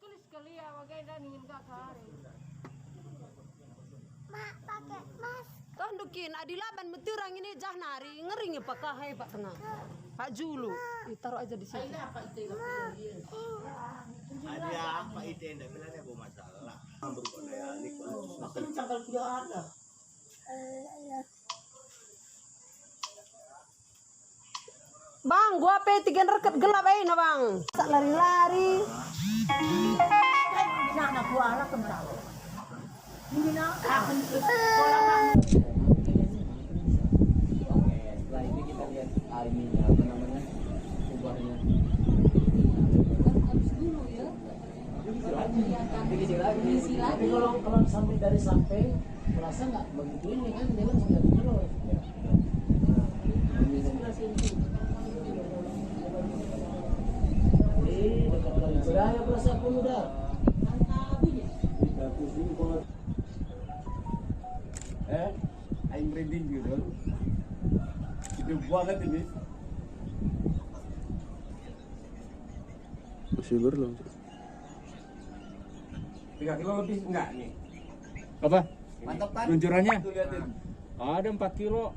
Sekali ya pakai dan ingin kakare. Mak pakai mas. Tandukin adilaban meterang ini jahnari ngering ya Pak Kahai Pak Tengah. Pak Julu, taruh aja di sini. Ada apa itu yang bilang ya masalah. Berkodaya alik. Makan cangkal sudah ada. Bang, gua tiga reket gelap na bang. Tak lari-lari. Nak buala kembali. Ini nak akan Setelah ini kita lihat ininya apa namanya kubahnya. Isi lagi. Tapi kalau sampai dari sampai merasa nggak begitu ini kan dia langsung jatuh terus. Dekat lagi sudah ya berasa pun udah. Aing merinding gitu. Itu banget ini. Masih berlalu. 3 kilo lebih enggak nih? Apa? Mantap kan? Luncurannya? Tuh liatin. Ada 4 kilo.